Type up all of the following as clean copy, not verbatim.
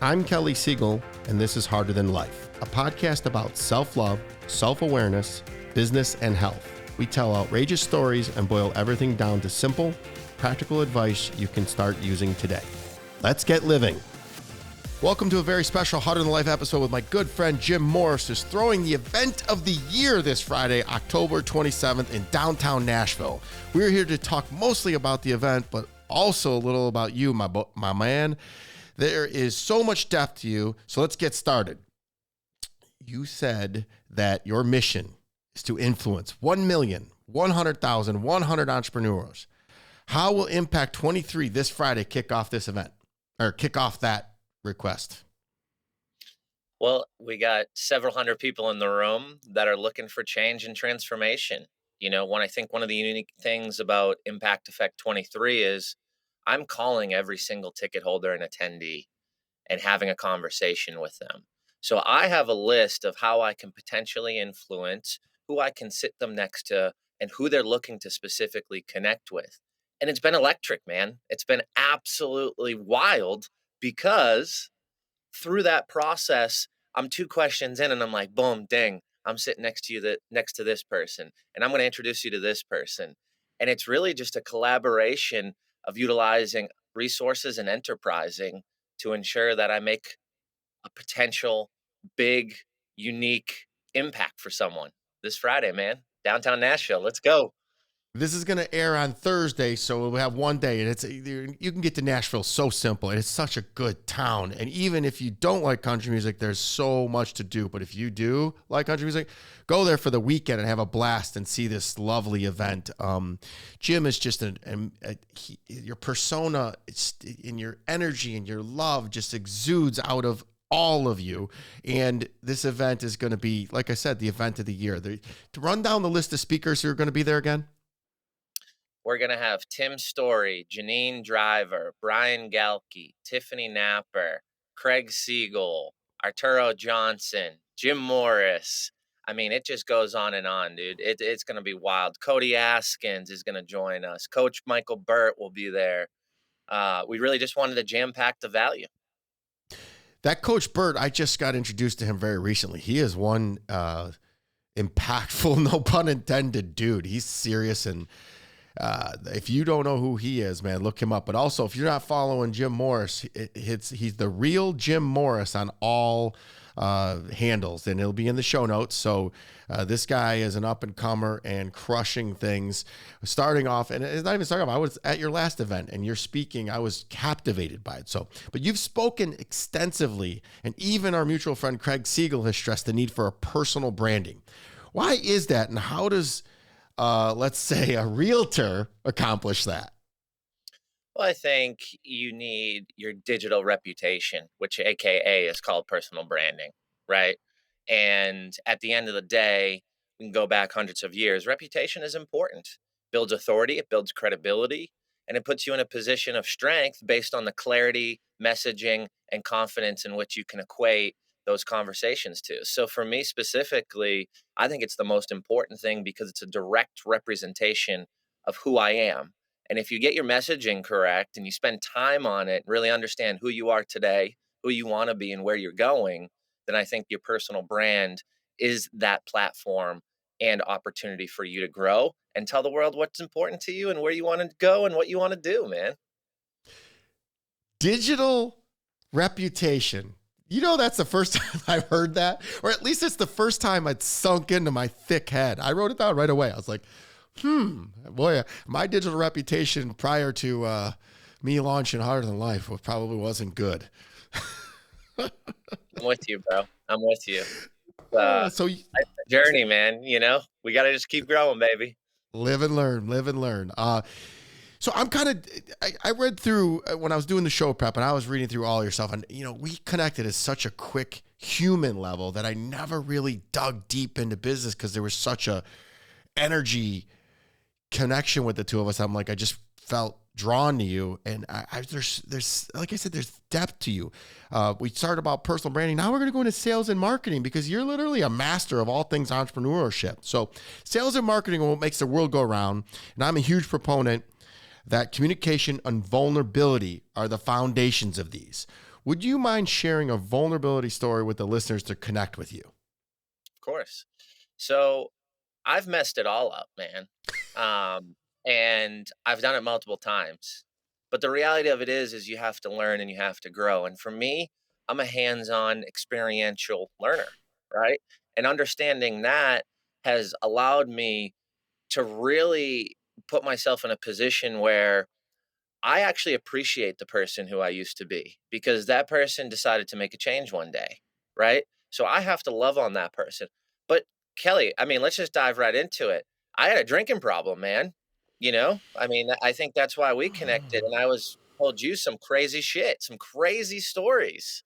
I'm Kelly Siegel, and this is Harder Than Life, a podcast about self-love, self-awareness, business, and health. We tell outrageous stories and boil everything down to simple, practical advice you can start using today. Let's get living. Welcome to a very special Harder Than Life episode with my good friend Jim Morris, who's throwing the event of the year this Friday, October 27th in downtown Nashville. We're here to talk mostly about the event, but also a little about you, my man. There is so much depth to you, so let's get started. You said that your mission is to influence 1,100,100 entrepreneurs. How will Impact 23 this Friday kick off this event, or kick off that request? Well, we got several hundred people in the room that are looking for change and transformation. I think one of the unique things about Impact Effect 23 is I'm calling every single ticket holder and attendee and having a conversation with them. So I have a list of how I can potentially influence, who I can sit them next to, and who they're looking to specifically connect with. And it's been electric, man. It's been absolutely wild because through that process, I'm 2 questions in and I'm like, boom, ding, I'm sitting next to you, next to this person, and I'm going to introduce you to this person. And it's really just a collaboration of utilizing resources and enterprising to ensure that I make a potential big, unique impact for someone this Friday, man. Downtown Nashville. Let's go. This is going to air on Thursday, so we'll have one day, and you can get to Nashville so simple, and it's such a good town. And even if you don't like country music, there's so much to do. But if you do like country music, go there for the weekend and have a blast and see this lovely event. Jim is just your persona, and your energy and your love just exudes out of all of you. And this event is going to be, like I said, the event of the year. To run down the list of speakers who are going to be there again. We're going to have Tim Storey, Janine Driver, Brian Galke, Tiffany Napper, Craig Siegel, Arturo Johnson, Jim Morris. I mean, it just goes on and on, dude. It's going to be wild. Cody Askins is going to join us. Coach Michael Burt will be there. We really just wanted to jam-pack the value. That Coach Burt, I just got introduced to him very recently. He is one impactful, no pun intended, dude. He's serious, and if you don't know who he is, man, look him up. But also, if you're not following Jim Morris, he's the real Jim Morris on all handles, and it'll be in the show notes. So this guy is an up-and-comer and crushing things. Starting off, and it's not even starting off, I was at your last event, and you're speaking. I was captivated by it. But you've spoken extensively, and even our mutual friend Craig Siegel has stressed the need for a personal branding. Why is that, and how does let's say a realtor accomplish that? Well, I think you need your digital reputation, which AKA is called personal branding, right? And at the end of the day, we can go back hundreds of years. Reputation is important. Builds authority, it builds credibility, and it puts you in a position of strength based on the clarity, messaging, and confidence in which you can equate those conversations to. So for me specifically, I think it's the most important thing because it's a direct representation of who I am. And if you get your messaging correct and you spend time on it, really understand who you are today, who you want to be, and where you're going, then I think your personal brand is that platform and opportunity for you to grow and tell the world what's important to you and where you want to go and what you want to do, man. Digital reputation. That's the first time I've heard that, or at least it's the first time it sunk into my thick head. I wrote it down right away. I was like, boy, my digital reputation prior to me launching Harder Than Life probably wasn't good. I'm with you, bro. I'm with you. So journey, man, we got to just keep growing, baby. Live and learn. So I'm I read through when I was doing the show prep, and I was reading through all your stuff, and we connected at such a quick human level that I never really dug deep into business because there was such a energy connection with the two of us. I'm like, I just felt drawn to you, and there's like I said, there's depth to you. We started about personal branding. Now we're going to go into sales and marketing because you're literally a master of all things entrepreneurship. So sales and marketing are what makes the world go around, and I'm a huge proponent that communication and vulnerability are the foundations of these. Would you mind sharing a vulnerability story with the listeners to connect with you? Of course. So I've messed it all up, man. And I've done it multiple times. But the reality of it is you have to learn and you have to grow. And for me, I'm a hands-on experiential learner, right? And understanding that has allowed me to really put myself in a position where I actually appreciate the person who I used to be because that person decided to make a change one day, right? So I have to love on that person. But Kelly, I mean, let's just dive right into it. I had a drinking problem, man. I mean, I think that's why we connected. And I was told you some crazy shit, some crazy stories.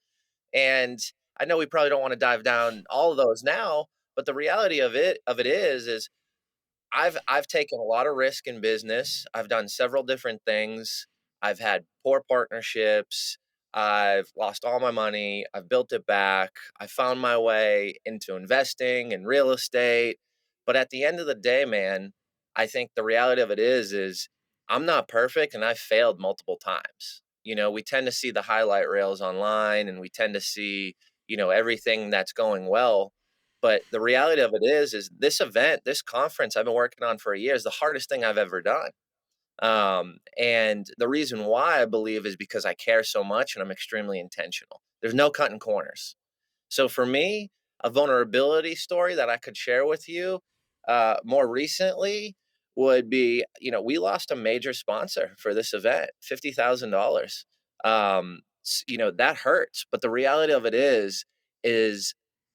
And I know we probably don't want to dive down all of those now, but the reality of it is I've taken a lot of risk in business. I've done several different things. I've had poor partnerships. I've lost all my money. I've built it back. I found my way into investing and real estate. But at the end of the day, man, I think the reality of it is I'm not perfect and I've failed multiple times. We tend to see the highlight reels online and we tend to see, everything that's going well, but the reality of it is this event, this conference I've been working on for a year is the hardest thing I've ever done. And the reason why I believe is because I care so much and I'm extremely intentional. There's no cutting corners. So for me, a vulnerability story that I could share with you more recently would be, we lost a major sponsor for this event, $50,000. That hurts. But the reality of it is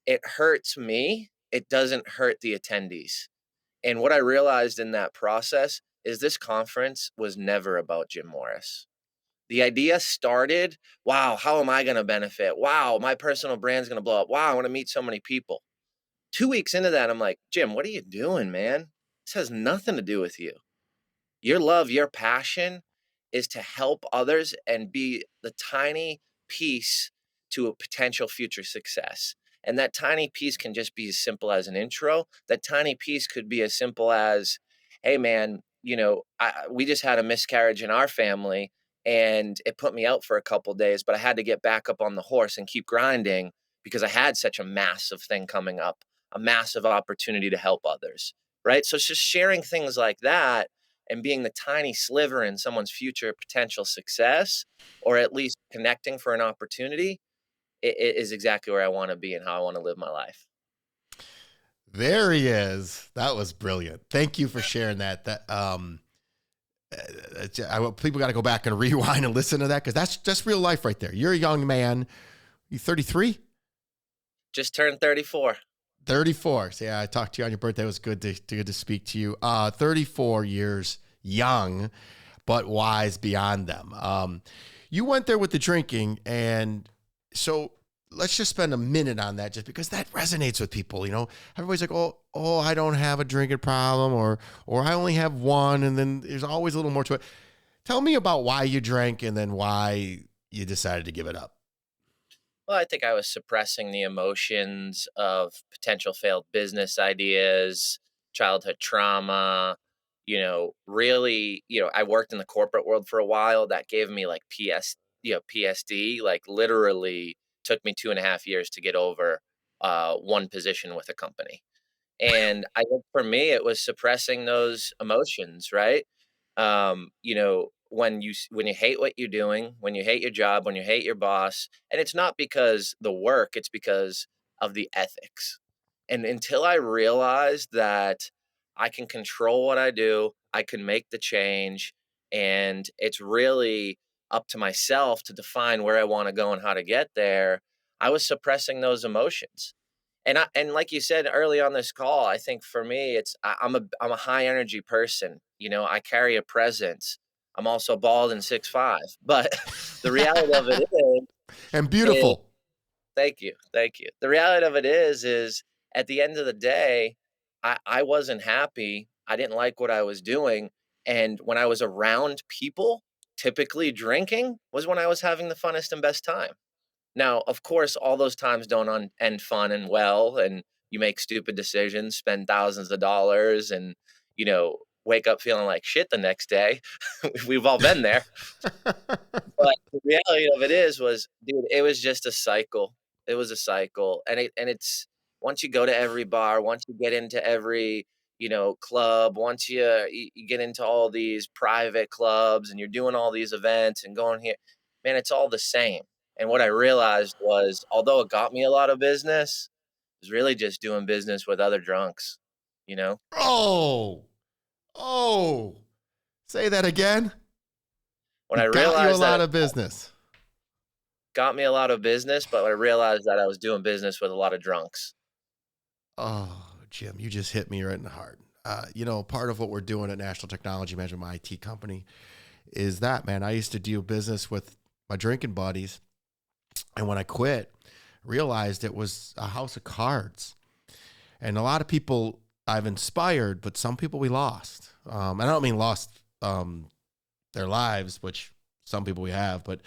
it hurts me. It doesn't hurt the attendees. And what I realized in that process is this conference was never about Jim Morris. The idea started, wow, how am I going to benefit? Wow, my personal brand's going to blow up. Wow, I want to meet so many people. 2 weeks into that, I'm like, Jim, what are you doing, man? This has nothing to do with you. Your love, your passion is to help others and be the tiny piece to a potential future success. And that tiny piece can just be as simple as an intro. That tiny piece could be as simple as, hey, man, we just had a miscarriage in our family and it put me out for a couple days, but I had to get back up on the horse and keep grinding because I had such a massive thing coming up, a massive opportunity to help others. Right. So it's just sharing things like that and being the tiny sliver in someone's future potential success, or at least connecting for an opportunity, it is exactly where I want to be and how I want to live my life. There he is. That was brilliant. Thank you for sharing that. People got to go back and rewind and listen to that because that's real life right there. You're a young man. You 33? Just turned 34. 34. So yeah, I talked to you on your birthday. It was good to speak to you. 34 years young, but wise beyond them. You went there with the drinking, and so let's just spend a minute on that, just because that resonates with people. Everybody's like, oh, I don't have a drinking problem, or I only have one, and then there's always a little more to it. Tell me about why you drank, and then why you decided to give it up. Well, I think I was suppressing the emotions of potential failed business ideas, childhood trauma. Really, I worked in the corporate world for a while. That gave me like PSD, like literally took me 2.5 years to get over one position with a company. And I think for me, it was suppressing those emotions, right? When you hate what you're doing, when you hate your job, when you hate your boss, and it's not because the work, it's because of the ethics. And until I realized that I can control what I do, I can make the change, and it's really up to myself to define where I want to go and how to get there, I was suppressing those emotions. And like you said early on this call, I think for me, I'm a high energy person. I carry a presence. I'm also bald and 6'5". But the reality of it And is beautiful. thank you, thank you. The reality of it is at the end of the day, I wasn't happy. I didn't like what I was doing, and when I was around people, typically drinking was when I was having the funnest and best time. Now, of course, all those times don't end fun and well, and you make stupid decisions, spend thousands of dollars, and wake up feeling like shit the next day. We've all been there. But the reality of it was, dude, it was just a cycle. It was a cycle, and it's once you go to every bar, once you get into every, club, once you get into all these private clubs and you're doing all these events and going here, man, it's all the same. And what I realized was, although it got me a lot of business, it was really just doing business with other drunks, you know? Oh, oh, say that again. When I It got you a realized that lot it of business. got me a lot of business, but I realized that I was doing business with a lot of drunks. Oh, Jim, you just hit me right in the heart. Part of what we're doing at National Technology Management, my IT company, is that, man, I used to do business with my drinking buddies. And when I quit, realized it was a house of cards. And a lot of people I've inspired, but some people we lost. And I don't mean lost their lives, which some people we have, but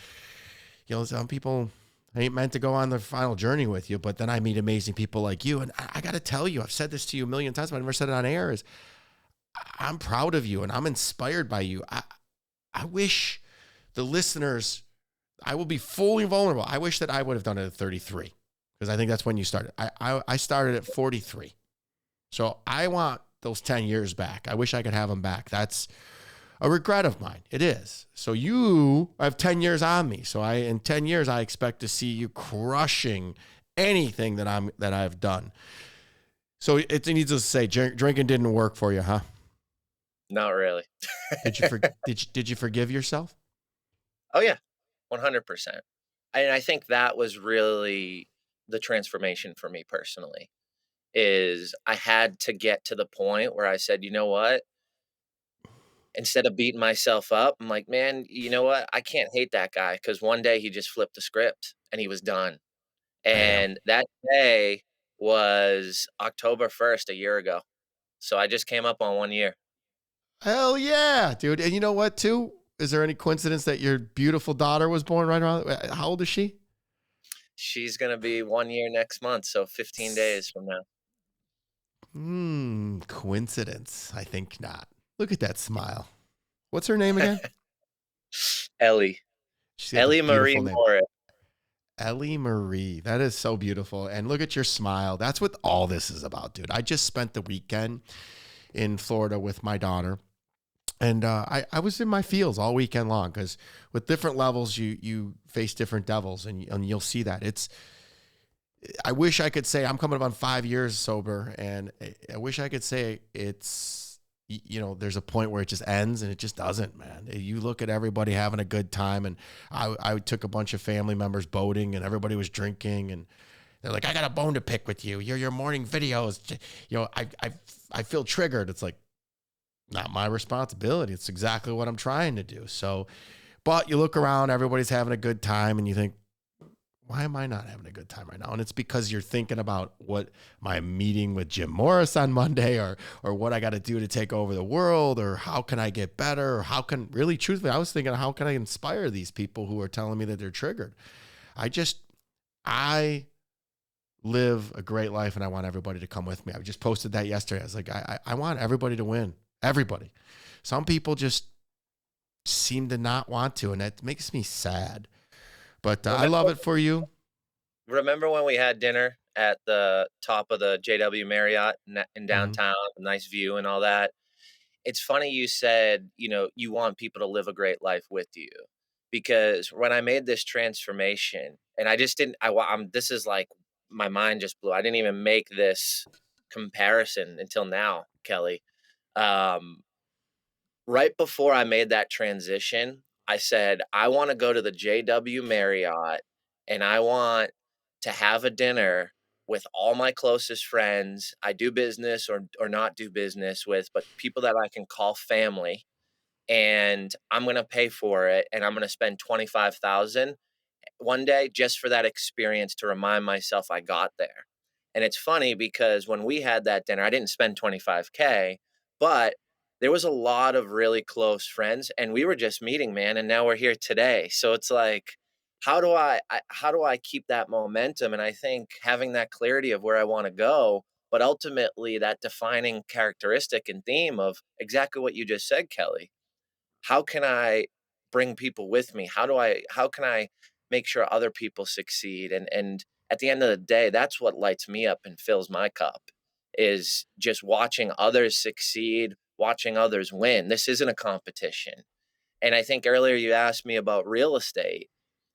some people ain't meant to go on the final journey with you. But then I meet amazing people like you. And I got to tell you, I've said this to you a million times, but I never said it on air, is I'm proud of you and I'm inspired by you. I wish the listeners, I will be fully vulnerable. I wish that I would have done it at 33 because I think that's when you started. I started at 43. So I want those 10 years back. I wish I could have them back. That's a regret of mine. It is. So you have 10 years on me. So in 10 years, I expect to see you crushing anything that I've done. So it's needless to say, drinking didn't work for you, huh? Not really. Did you forgive yourself? Oh, yeah, 100%. And I think that was really the transformation for me personally, is I had to get to the point where I said, "You know what? Instead of beating myself up, I'm like, man, you know what? I can't hate that guy because one day he just flipped the script and he was done." Bam. And that day was October 1st a year ago. So I just came up on 1 year. Hell yeah, dude. And you know what, too? Is there any coincidence that your beautiful daughter was born right around? How old is she? She's gonna be 1 year next month, so 15 days from now. Coincidence? I think not. Look at that smile. What's her name again? Ellie. She's got the Ellie Marie beautiful name. Morris. Ellie Marie. That is so beautiful. And look at your smile. That's what all this is about, dude. I just spent the weekend in Florida with my daughter. And I was in my feels all weekend long because with different levels, you face different devils, and you'll see that. I wish I could say I'm coming up on 5 years sober, and I wish I could say there's a point where it just ends, and it just doesn't, man. You look at everybody having a good time, and I took a bunch of family members boating, and everybody was drinking, and they're like, "I got a bone to pick with you. Your morning videos, I feel triggered." It's like, not my responsibility. It's exactly what I'm trying to do. So, but you look around, everybody's having a good time, and you think, why am I not having a good time right now? And it's because you're thinking about what my meeting with Jim Morris on Monday, or what I got to do to take over the world, or how can I get better, or really truthfully, I was thinking, how can I inspire these people who are telling me that they're triggered? I live a great life, and I want everybody to come with me. I just posted that yesterday. I was like, I want everybody to win. Everybody. Some people just seem to not want to, and that makes me sad. But I love it for you. Remember when we had dinner at the top of the JW Marriott in Mhm. downtown, nice view and all that? It's funny you said, you want people to live a great life with you, because when I made this transformation, and I just didn't, this is like my mind just blew. I didn't even make this comparison until now, Kelly. Um, right before I made that transition, I said, I want to go to the JW Marriott and I want to have a dinner with all my closest friends I do business or not do business with, but people that I can call family. And I'm going to pay for it. And I'm going to spend 25,000 one day just for that experience to remind myself I got there. And it's funny because when we had that dinner, I didn't spend 25K, but there was a lot of really close friends and we were just meeting, man, and now we're here today. So it's like, how do I keep that momentum? And I think having that clarity of where I want to go But ultimately, that defining characteristic and theme of exactly what you just said, Kelly, how can I bring people with me? How can I make sure other people succeed? And at the end of the day, that's what lights me up and fills my cup, is just watching others succeed, watching others win. This isn't a competition. And I think earlier you asked me about real estate.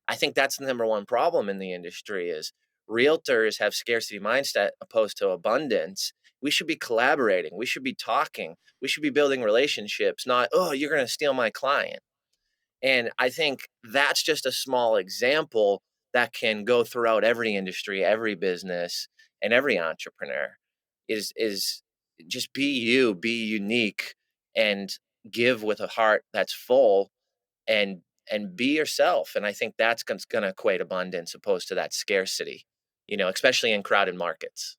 I think that's the number one problem in the industry is realtors have scarcity mindset opposed to abundance. We should be collaborating. We should be talking. We should be building relationships, not, oh, you're going to steal my client. And I think that's just a small example that can go throughout every industry, every business, and every entrepreneur is just be you, be unique, and give with a heart that's full, and be yourself. And I think that's going to equate abundance opposed to that scarcity, especially in crowded markets.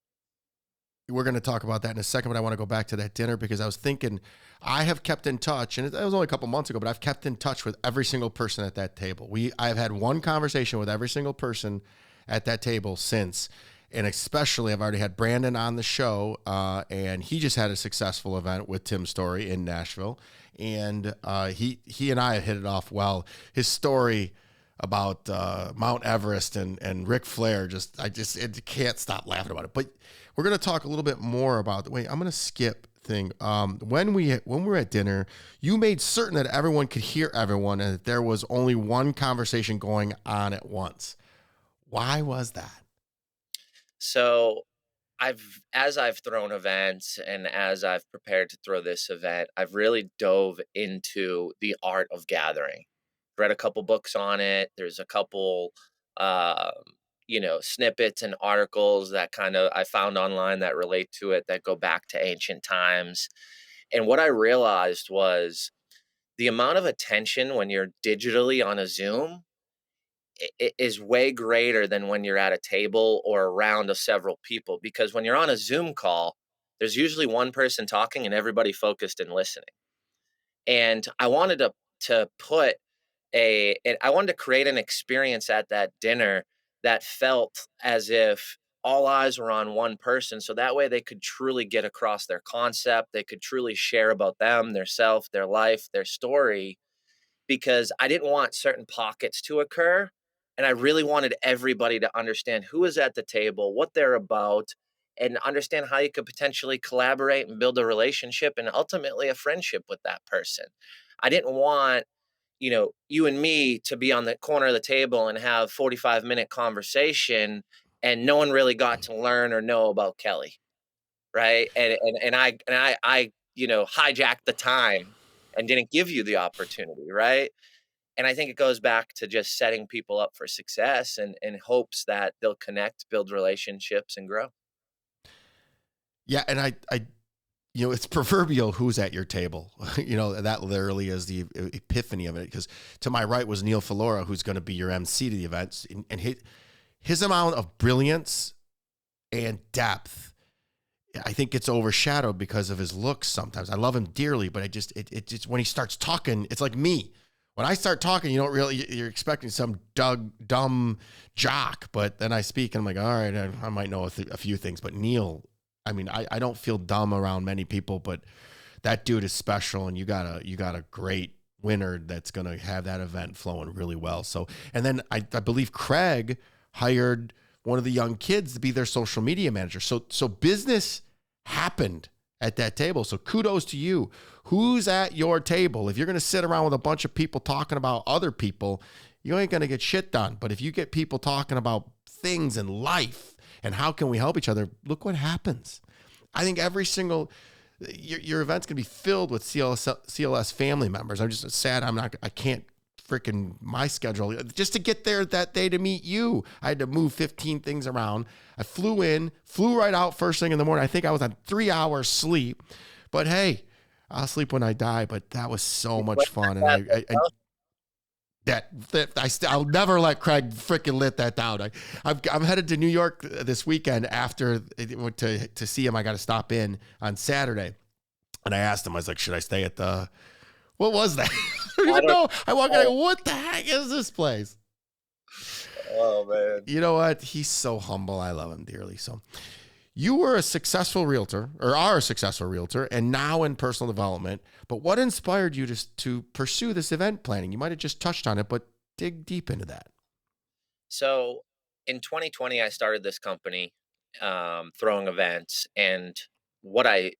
We're going to talk about that in a second, but I want to go back to that dinner because I was thinking I have kept in touch, and it was only a couple months ago, but I've kept in touch with every single person at that table. I've had one conversation with every single person at that table since, and especially I've already had Brandon on the show, and he just had a successful event with Tim Storey in Nashville, and he and I hit it off well. His story about Mount Everest and Ric Flair, it can't stop laughing about it. But we're going to talk a little bit more about, wait, I'm going to skip thing. When we were at dinner, you made certain that everyone could hear everyone and that there was only one conversation going on at once. Why was that? So as I've thrown events and as I've prepared to throw this event, I've really dove into the art of gathering. Read a couple books on it. There's a couple, um, snippets and articles that kind of I found online that relate to it, that go back to ancient times. And what I realized was the amount of attention when you're digitally on a Zoom is way greater than when you're at a table or around several people. Because when you're on a Zoom call, there's usually one person talking and everybody focused and listening. And I wanted I wanted to create an experience at that dinner that felt as if all eyes were on one person. So that way they could truly get across their concept. They could truly share about them, their self, their life, their story, because I didn't want certain pockets to occur. And I really wanted everybody to understand who is at the table, what they're about, and understand how you could potentially collaborate and build a relationship and ultimately a friendship with that person. I didn't want, you and me to be on the corner of the table and have 45-minute conversation and no one really got to learn or know about Kelly. Right. And I hijacked the time and didn't give you the opportunity. Right. And I think it goes back to just setting people up for success and in hopes that they'll connect, build relationships, and grow. Yeah. And it's proverbial who's at your table. That literally is the epiphany of it. Because to my right was Neil Falora, who's going to be your MC to the events. And his amount of brilliance and depth, I think, gets overshadowed because of his looks sometimes. I love him dearly, but it just when he starts talking, it's like me. When I start talking, you're expecting some dumb jock, but then I speak and I'm like, all right, I might know a few things, but Neil, I don't feel dumb around many people, but that dude is special, and you got a great winner that's going to have that event flowing really well. So, and then I believe Craig hired one of the young kids to be their social media manager. So business happened at that table. So kudos to you. Who's at your table? If you're going to sit around with a bunch of people talking about other people, you ain't going to get shit done. But if you get people talking about things in life and how can we help each other, look what happens. I think every single, your event's going to be filled with CLS family members. I'm just sad I can't freaking my schedule just to get there that day to meet you. I had to move 15 things around. I flew right out first thing in the morning. I think I was on 3 hours sleep, but hey, I'll sleep when I die. But that was so much fun. And I'll never let Craig freaking let that down. I'm headed to New York this weekend after to see him. I got to stop in on Saturday. And I asked him, I was like, should I stay at what was that? I don't even know. I walk in, I go, what the heck is this place? Oh, man. You know what? He's so humble. I love him dearly. So You were a successful realtor, or are a successful realtor, and now in personal development. But what inspired you to pursue this event planning? You might have just touched on it, but dig deep into that. So in 2020, I started this company, throwing events, and why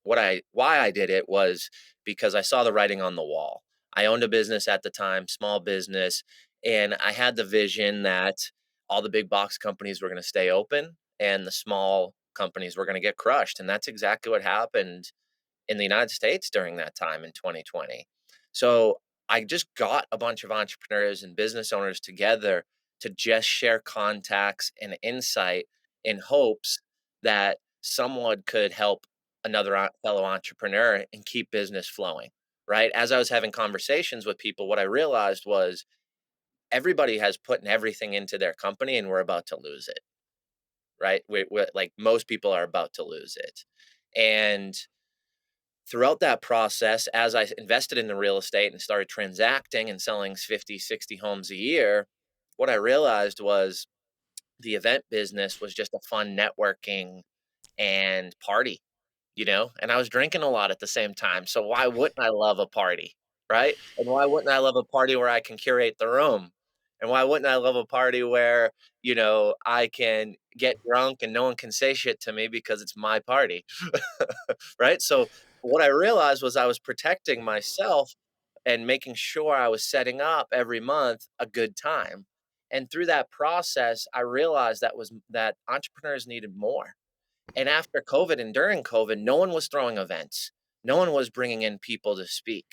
I did it was because I saw the writing on the wall. I owned a business at the time, small business, and I had the vision that all the big box companies were going to stay open and the small companies were going to get crushed. And that's exactly what happened in the United States during that time in 2020. So I just got a bunch of entrepreneurs and business owners together to just share contacts and insight in hopes that someone could help another fellow entrepreneur and keep business flowing. Right. As I was having conversations with people, what I realized was everybody has put everything into their company and we're about to lose it. Right. We're like most people are about to lose it. And throughout that process, as I invested in the real estate and started transacting and selling 50, 60 homes a year, what I realized was the event business was just a fun networking and party, and I was drinking a lot at the same time. So why wouldn't I love a party? Right. And why wouldn't I love a party where I can curate the room? And why wouldn't I love a party where, I can get drunk and no one can say shit to me because it's my party? Right? So what I realized was I was protecting myself and making sure I was setting up every month a good time. And through that process, I realized that entrepreneurs needed more. And after COVID and during COVID, no one was throwing events. No one was bringing in people to speak.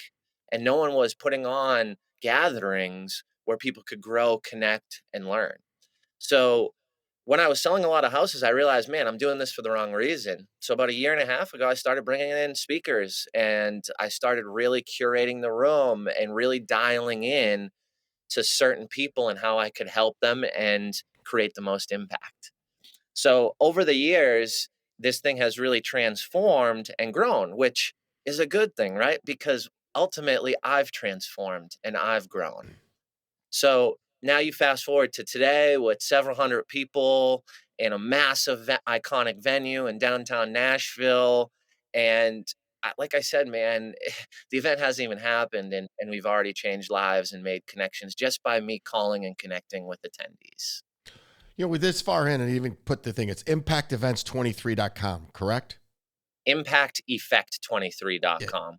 And no one was putting on gatherings where people could grow, connect, and learn. So when I was selling a lot of houses, I realized, man, I'm doing this for the wrong reason. So about a year and a half ago, I started bringing in speakers and I started really curating the room and really dialing in to certain people and how I could help them and create the most impact. So over the years, this thing has really transformed and grown, which is a good thing, right? Because ultimately I've transformed and I've grown. So now you fast forward to today with several hundred people in a massive iconic venue in downtown Nashville. And like I said, man, the event hasn't even happened and we've already changed lives and made connections just by me calling and connecting with attendees. With this far in, and even put the thing, it's impactevents23.com, correct? Yeah. Impacteffect23.com.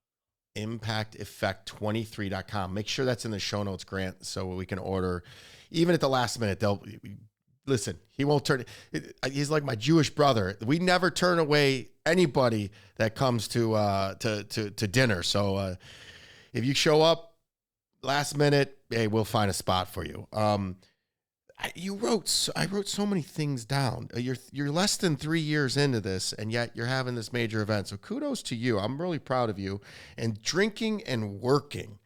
Impacteffect23.com. Make sure that's in the show notes, Grant, so we can order. Even at the last minute, they'll listen. He won't turn. He's like my Jewish brother. We never turn away anybody that comes to dinner. So if you show up last minute, hey, we'll find a spot for you. I wrote so many things down. You're less than 3 years into this, and yet you're having this major event. So kudos to you. I'm really proud of you. And drinking and working,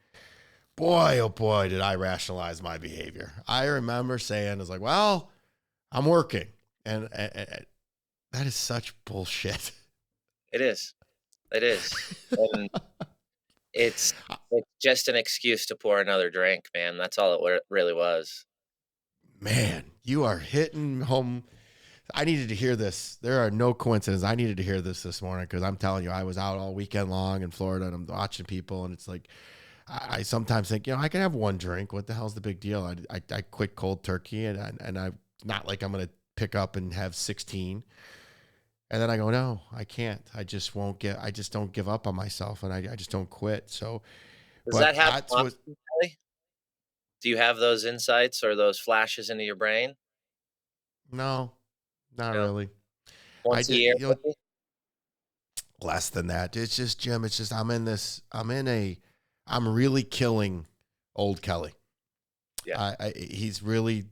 boy, oh boy, did I rationalize my behavior. I remember saying, I was like, well, I'm working, and that is such bullshit. It is. It is. And it's just an excuse to pour another drink, man. That's all it really was. Man, you are hitting home. I needed to hear this. There are no coincidences. I needed to hear this morning because I'm telling you, I was out all weekend long in Florida and I'm watching people, and it's like, I sometimes think, I can have one drink. What the hell's the big deal? I quit cold turkey, and I'm not like I'm going to pick up and have 16. And then I go, no, I can't. I just don't give up on myself, and I just don't quit. So, Does that happen often, Kelly? Do you have those insights or those flashes into your brain? No, not No. really. Once a year, maybe? Less than that. It's just, Jim, it's just, I'm really killing old Kelly. Yeah. He's really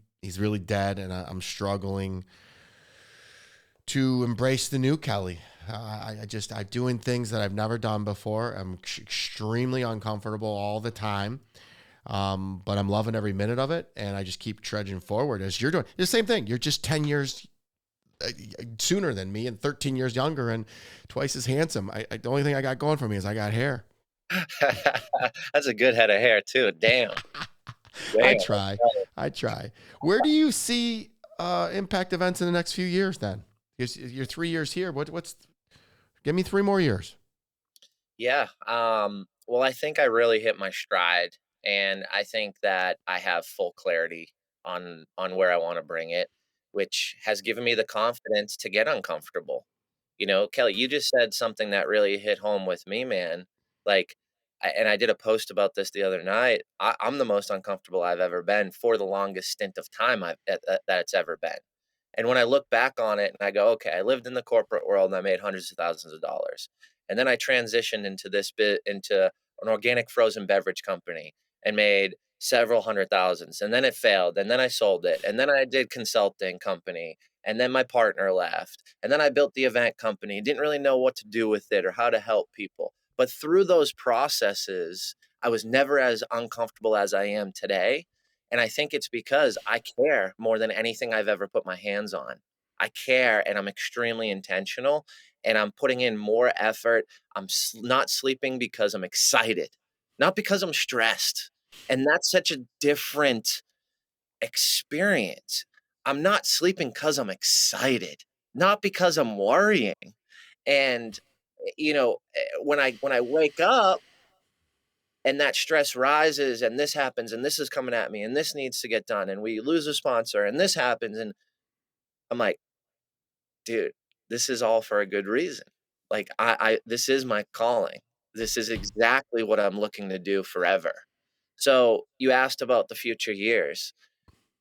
dead, and I'm struggling to embrace the new Kelly. I'm doing things that I've never done before. I'm extremely uncomfortable all the time. But I'm loving every minute of it, and I just keep trudging forward as you're doing. It's the same thing. You're just 10 years sooner than me and 13 years younger and twice as handsome. The only thing I got going for me is I got hair. That's a good head of hair too. Damn. I try. Where do you see impact events in the next few years then? You're 3 years here. Give me 3 more years. Yeah. Well, I think I really hit my stride, and I think that I have full clarity on where I want to bring it, which has given me the confidence to get uncomfortable. Kelly, you just said something that really hit home with me, man. Like, and I did a post about this the other night. I'm the most uncomfortable I've ever been for the longest stint of time that it's ever been. And when I look back on it and I go, okay, I lived in the corporate world and I made hundreds of thousands of dollars. And then I transitioned into this bit into an organic frozen beverage company and made several hundred thousands. And then it failed. And then I sold it. And then I did consulting company. And then my partner left. And then I built the event company. Didn't really know what to do with it or how to help people. But through those processes, I was never as uncomfortable as I am today. And I think it's because I care more than anything I've ever put my hands on. I care and I'm extremely intentional and I'm putting in more effort. I'm not sleeping because I'm excited, not because I'm stressed. And that's such a different experience. I'm not sleeping because I'm excited, not because I'm worrying. And when I wake up and that stress rises and this happens and this is coming at me and this needs to get done and we lose a sponsor and this happens and I'm like, dude, this is all for a good reason. Like I this is my calling. This is exactly what I'm looking to do forever. So you asked about the future years.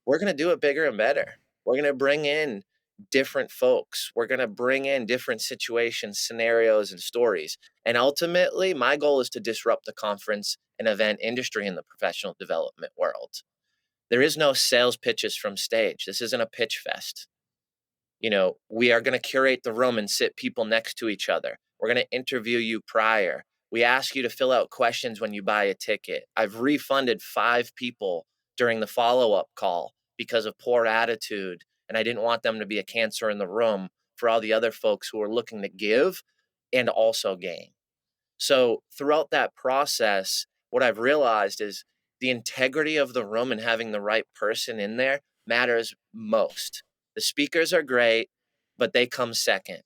We're going to do it bigger and better. We're going to bring in different folks. We're going to bring in different situations, scenarios, and stories. And ultimately, my goal is to disrupt the conference and event industry in the professional development world. There is no sales pitches from stage. This isn't a pitch fest. We are going to curate the room and sit people next to each other. We're going to interview you prior. We ask you to fill out questions when you buy a ticket. I've refunded 5 people during the follow-up call because of poor attitude, and I didn't want them to be a cancer in the room for all the other folks who are looking to give and also gain. So throughout that process, what I've realized is the integrity of the room and having the right person in there matters most. The speakers are great, but they come second.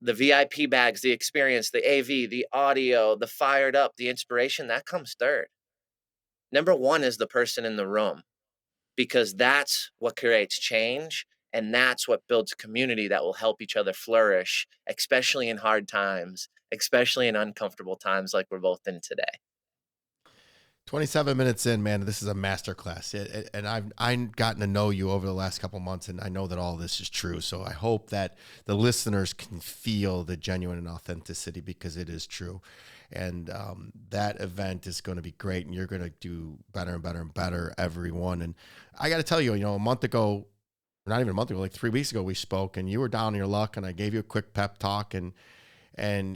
The VIP bags, the experience, the AV, the audio, the fired up, the inspiration, that comes third. Number one is the person in the room because that's what creates change and that's what builds community that will help each other flourish, especially in hard times, especially in uncomfortable times like we're both in today. 27 minutes in, man, this is a masterclass. And I've gotten to know you over the last couple of months, and I know that all this is true. So I hope that the listeners can feel the genuine and authenticity because it is true. And that event is going to be great, and you're going to do better and better and better, everyone. And I got to tell you, a month ago, not even a month ago, like 3 weeks ago, we spoke, and you were down on your luck, and I gave you a quick pep talk, and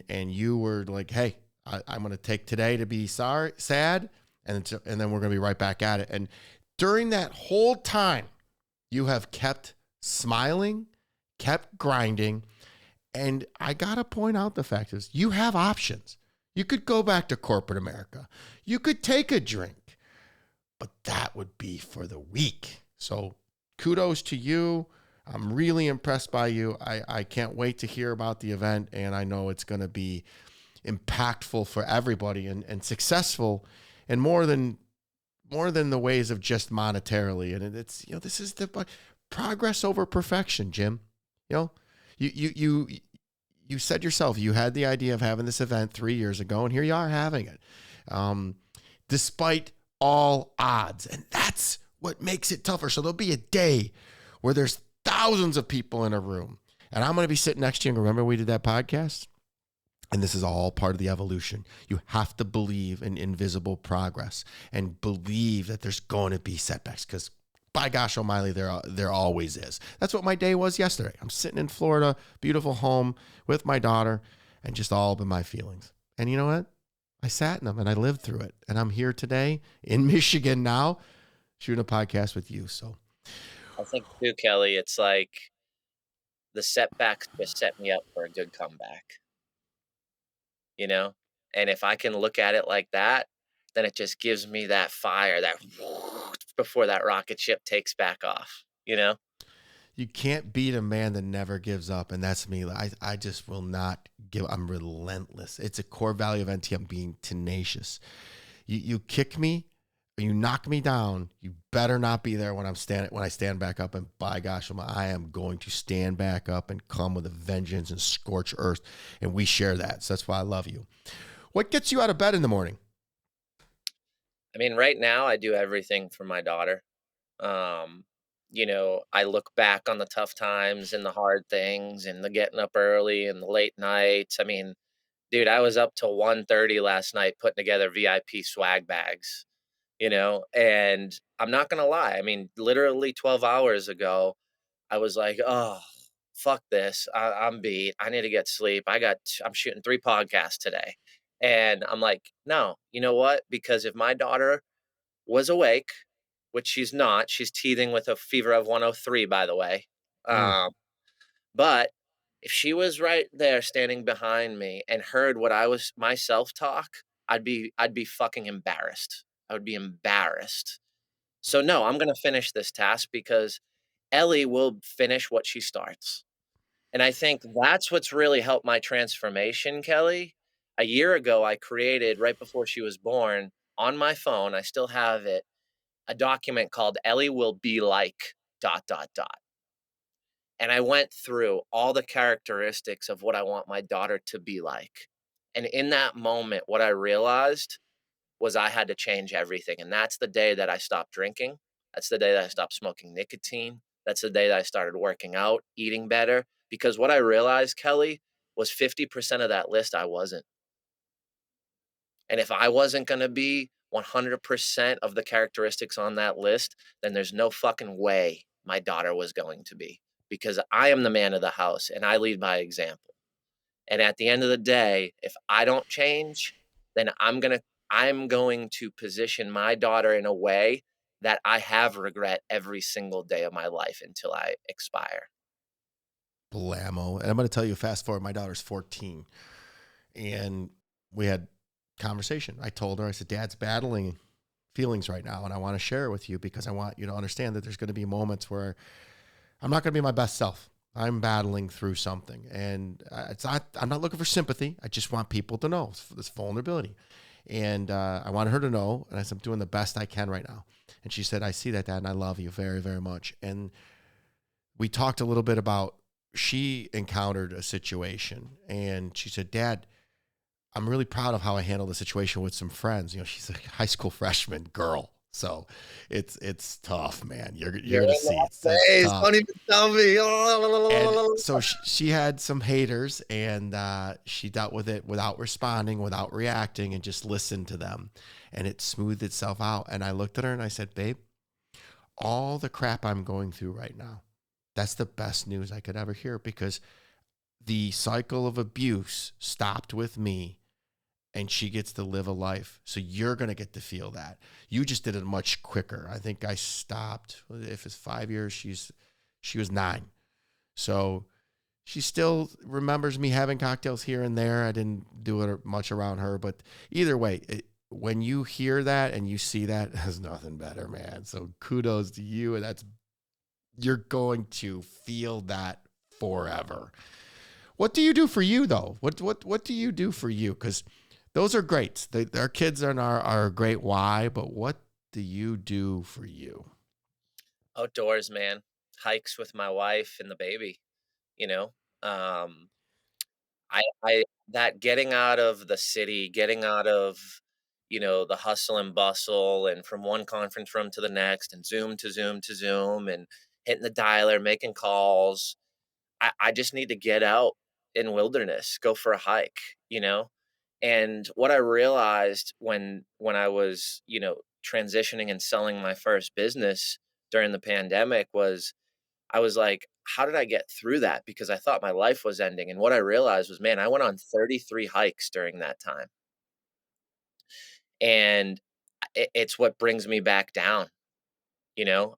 you were like, "Hey, I'm going to take today to be sad." And then we're going to be right back at it. And during that whole time, you have kept smiling, kept grinding. And I got to point out the fact is you have options. You could go back to corporate America. You could take a drink, but that would be for the weak. So kudos to you. I'm really impressed by you. I can't wait to hear about the event. And I know it's going to be impactful for everybody and successful and more than the ways of just monetarily. And it's, this is the progress over perfection, Jim. You said yourself, you had the idea of having this event 3 years ago, and here you are having it. Despite all odds. And that's what makes it tougher. So there'll be a day where there's thousands of people in a room, and I'm going to be sitting next to you. And remember we did that podcast? And this is all part of the evolution. You have to believe in invisible progress and believe that there's going to be setbacks because, by gosh almighty, there always is. That's what my day was yesterday. I'm sitting in Florida, beautiful home with my daughter, and just all up in my feelings. And you know what? I sat in them and I lived through it. And I'm here today in Michigan now, shooting a podcast with you. So I think too, Kelly, it's like the setbacks just set me up for a good comeback. And if I can look at it like that, then it just gives me that fire that before that rocket ship takes back off. You can't beat a man that never gives up, and that's me. I just will not give. I'm relentless. It's a core value of NT. I'm being tenacious. You kick me, or you knock me down. You better not be there when I stand back up. And by gosh, I am going to stand back up and come with a vengeance and scorch earth. And we share that. So that's why I love you. What gets you out of bed in the morning? I mean, right now I do everything for my daughter. Um, I look back on the tough times and the hard things and the getting up early and the late nights. I mean, dude, I was up till 1:30 last night putting together VIP swag bags, and I'm not gonna lie. I mean, literally 12 hours ago, I was like, "Oh, fuck this. I'm beat. I need to get sleep. I'm shooting 3 podcasts today." And I'm like, "No, you know what? Because if my daughter was awake, which she's not. She's teething with a fever of 103, by the way. Mm, Um, but if she was right there standing behind me and heard what I was my self-talk, I'd be fucking embarrassed. I would be embarrassed. So no, I'm gonna finish this task because Ellie will finish what she starts. And I think that's what's really helped my transformation, Kelly. A year ago, I created right before she was born on my phone, I still have it, a document called Ellie will be like dot dot dot. And I went through all the characteristics of what I want my daughter to be like. And in that moment, what I realized was I had to change everything. And that's the day that I stopped drinking. That's the day that I stopped smoking nicotine. That's the day that I started working out, eating better. Because what I realized, Kelly, was 50% of that list I wasn't. And if I wasn't gonna be 100% of the characteristics on that list, then there's no fucking way my daughter was going to be, because I am the man of the house and I lead by example. And at the end of the day, if I don't change, then I'm going to position my daughter in a way that I have regret every single day of my life until I expire. blammo. And I'm going to tell you, fast forward, my daughter's 14. And we had conversation. I told her, I said, Dad's battling feelings right now, and I want to share it with you because I want you to understand that there's going to be moments where I'm not going to be my best self. I'm battling through something, and I'm not looking for sympathy. I just want people to know this vulnerability, and I wanted her to know. And I said, I'm doing the best I can right now. And she said, I see that, Dad, and I love you very, very much. And we talked a little bit about she encountered a situation, and she said, Dad, I'm really proud of how I handled the situation with some friends. She's a high school freshman girl. So it's tough, man. You're You're gonna in see that it's phase. tough. Don't even tell me. And so she had some haters, and she dealt with it without responding, without reacting, and just listened to them. And it smoothed itself out. And I looked at her and I said, Babe, all the crap I'm going through right now, that's the best news I could ever hear, because the cycle of abuse stopped with me, and she gets to live a life. So you're going to get to feel that. You just did it much quicker. I think I stopped, if it's 5 years, she was 9. So she still remembers me having cocktails here and there. I didn't do it much around her, but either way, when you hear that and you see that, there's nothing better, man. So kudos to you. And you're going to feel that forever. What do you do for you though? What do you do for you? Because those are great. Our kids are a great why, but what do you do for you? Outdoors, man. Hikes with my wife and the baby, you know? Um, I that getting out of the city, getting out of, the hustle and bustle and from one conference room to the next and Zoom to Zoom to Zoom and hitting the dialer, making calls. I just need to get out in wilderness, go for a hike, you know? And what I realized when I was, transitioning and selling my first business during the pandemic was I was like, how did I get through that? Because I thought my life was ending. And what I realized was, man, I went on 33 hikes during that time. And it's what brings me back down.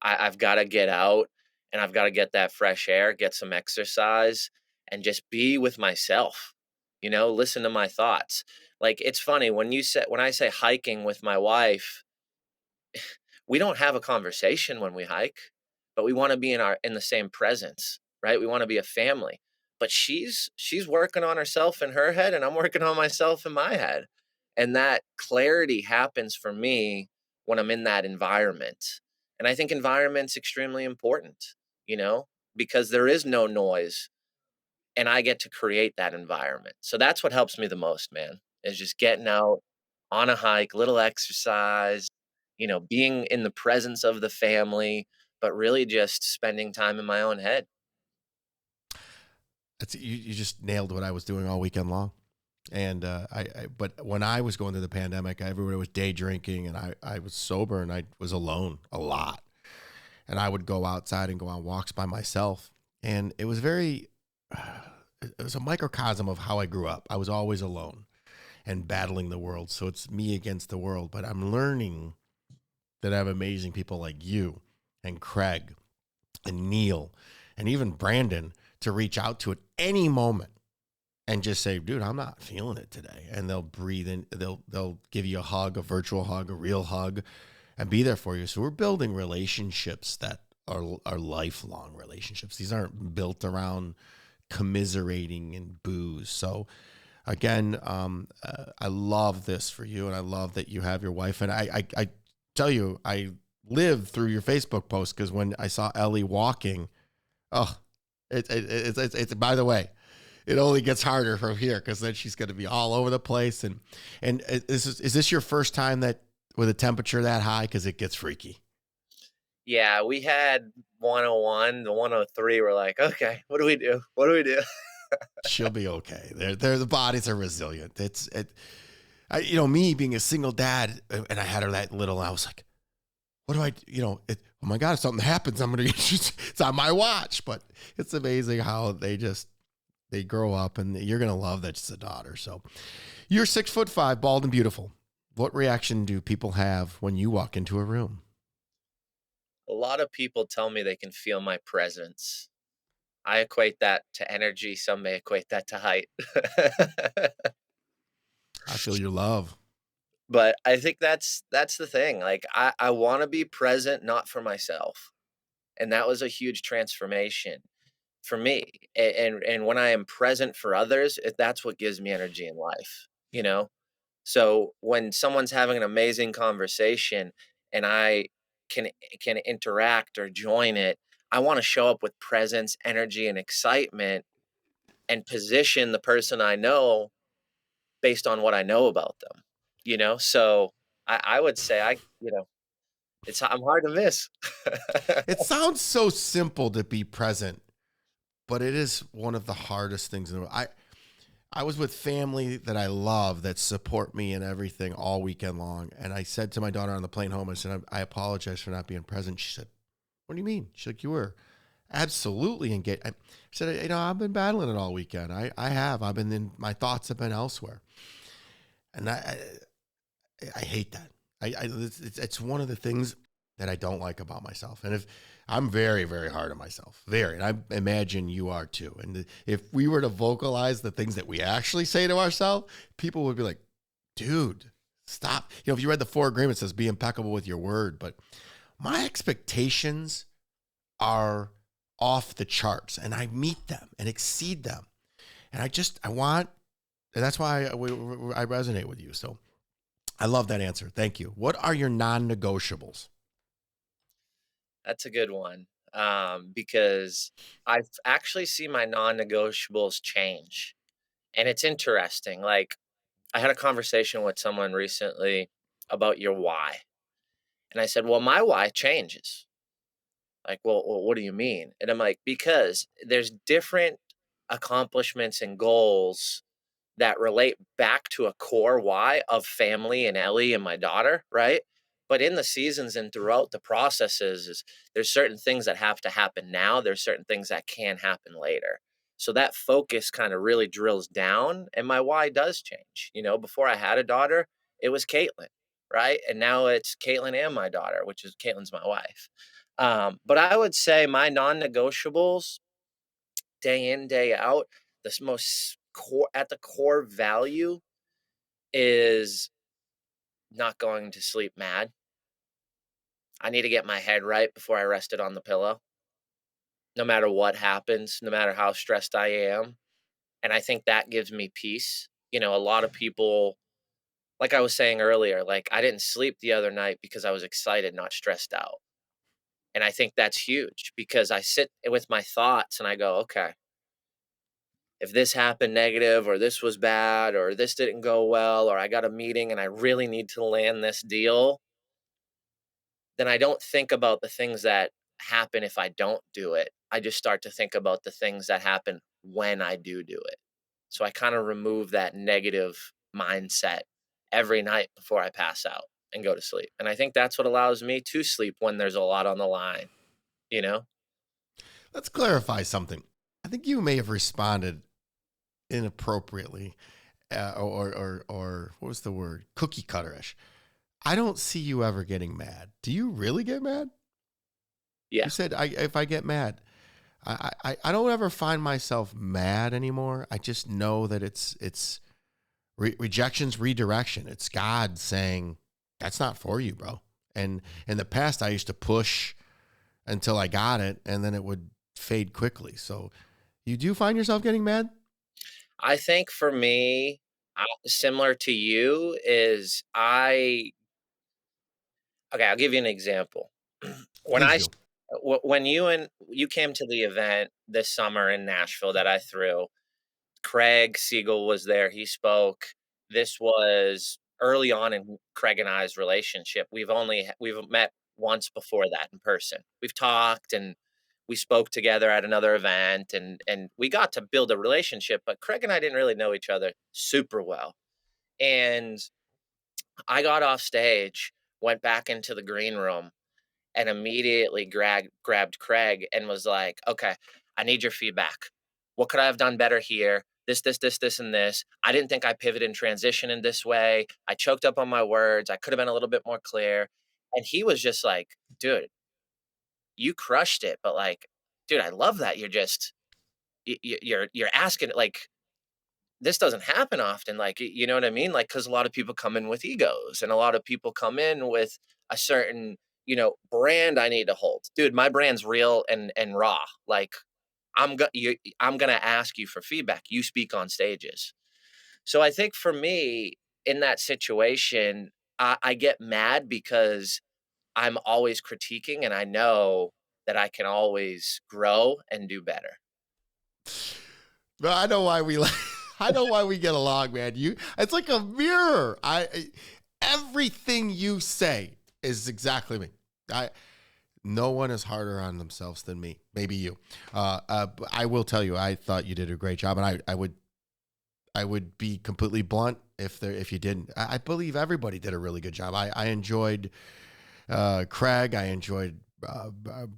I've got to get out and I've got to get that fresh air, get some exercise, and just be with myself, listen to my thoughts. Like, it's funny when I say hiking with my wife, we don't have a conversation when we hike, but we want to be in the same presence, right? We want to be a family. But she's working on herself in her head, and I'm working on myself in my head. And that clarity happens for me when I'm in that environment. And I think environment's extremely important, you know, because there is no noise and I get to create that environment. So that's what helps me the most, man, is just getting out on a hike, little exercise, being in the presence of the family, but really just spending time in my own head. That's you just nailed what I was doing all weekend long. And but when I was going through the pandemic, everybody was day drinking, and I was sober, and I was alone a lot. And I would go outside and go on walks by myself, and it was very, it was a microcosm of how I grew up. I was always alone and battling the world, so it's me against the world. But I'm learning that I have amazing people like you, and Craig, and Neil, and even Brandon to reach out to at any moment and just say, dude, I'm not feeling it today. And they'll breathe in, they'll give you a hug, a virtual hug, a real hug, and be there for you. So we're building relationships that are lifelong relationships. These aren't built around commiserating and booze. So again, I love this for you, and I love that you have your wife. And I tell you, I lived through your Facebook post, because when I saw Ellie walking, oh, it's by the way, it only gets harder from here, because then she's going to be all over the place. And is this your first time that with a temperature that high? Because it gets freaky. Yeah, we had 101, the 103. We're like, okay, what do we do? What do we do? She'll be okay. They're the bodies are resilient. Me being a single dad, and I had her that little, I was like, what do I, oh my God, if something happens, I'm going to, it's on my watch. But it's amazing how they grow up, and you're going to love that it's a daughter. So you're 6'5", bald and beautiful. What reaction do people have when you walk into a room? A lot of people tell me they can feel my presence. I equate that to energy. Some may equate that to height. I feel your love. But I think that's the thing. Like I want to be present, not for myself. And that was a huge transformation for me. And when I am present for others, that's what gives me energy in life, you know? So when someone's having an amazing conversation and I can can interact or join it, I want to show up with presence, energy, and excitement and position the person I know based on what I know about them. So I would say I'm hard to miss. It sounds so simple to be present, but it is one of the hardest things in the world. I was with family that I love, that support me and everything all weekend long. And I said to my daughter on the plane home, I said, I apologize for not being present. She said, what do you mean? She's like, you were absolutely engaged. I said, I've been battling it all weekend. I have. My thoughts have been elsewhere. And I hate that. It's one of the things that I don't like about myself. And if I'm very, very hard on myself, very, and I imagine you are too. And if we were to vocalize the things that we actually say to ourselves, people would be like, dude, stop. If you read the 4 agreements, it says be impeccable with your word, but my expectations are off the charts, and I meet them and exceed them. And and that's why I resonate with you. So I love that answer. Thank you. What are your non-negotiables? That's a good one, because I've actually seen my non-negotiables change, and it's interesting. Like I had a conversation with someone recently about your why, and I said, "Well, my why changes." Like, well, what do you mean? And I'm like, because there's different accomplishments and goals that relate back to a core why of family and Ellie and my daughter, right? But in the seasons and throughout the processes, there's certain things that have to happen now. There's certain things that can happen later. So that focus kind of really drills down, and my why does change. Before I had a daughter, it was Caitlin, right? And now it's Caitlin and my daughter, which is Caitlin's my wife. But I would say my non-negotiables, day in, day out, the most core at the core value is not going to sleep mad. I need to get my head right before I rest it on the pillow. no matter what happens, no matter how stressed I am. And I think that gives me peace. A lot of people, like I was saying earlier, like I didn't sleep the other night because I was excited, not stressed out. And I think that's huge because I sit with my thoughts and I go, okay, if this happened negative or this was bad or this didn't go well or I got a meeting and I really need to land this deal, then I don't think about the things that happen if I don't do it. I just start to think about the things that happen when I do it. So I kind of remove that negative mindset every night before I pass out and go to sleep. And I think that's what allows me to sleep when there's a lot on the line, you know? Let's clarify something. I think you may have responded inappropriately, or what was the word? Cookie cutterish. I don't see you ever getting mad. Do you really get mad? Yeah. You said if I get mad, I don't ever find myself mad anymore. I just know that it's rejection's redirection. It's God saying that's not for you, bro. And in the past, I used to push until I got it, and then it would fade quickly. So you do find yourself getting mad? I think for me, similar to you, is okay, I'll give you an example. When Please I do. when you came to the event this summer in Nashville that I threw, Craig Siegel was there, he spoke. This was early on in Craig and I's relationship. We've met once before that in person. We've talked and we spoke together at another event and we got to build a relationship, but Craig and I didn't really know each other super well. And I got off stage, went back into the green room and immediately grabbed Craig and was like, "Okay, I need your feedback. What could I have done better here? This, and this. I didn't think I pivoted and transition in this way. I choked up on my words. I could have been a little bit more clear." And he was just like, "Dude, you crushed it." But like, dude, I love that you're asking like this doesn't happen often. Like, you know what I mean? Like, because a lot of people come in with egos and a lot of people come in with a certain, brand I need to hold. Dude, my brand's real and raw. Like, I'm gonna ask you for feedback. You speak on stages. So I think for me in that situation, I get mad because I'm always critiquing and I know that I can always grow and do better. But I know why we like. I know why we get along, man. It's like a mirror. Everything you say is exactly me. I No one is harder on themselves than me. Maybe you. But I will tell you, I thought you did a great job, and I would be completely blunt if you didn't. I believe everybody did a really good job. I enjoyed Craig. I enjoyed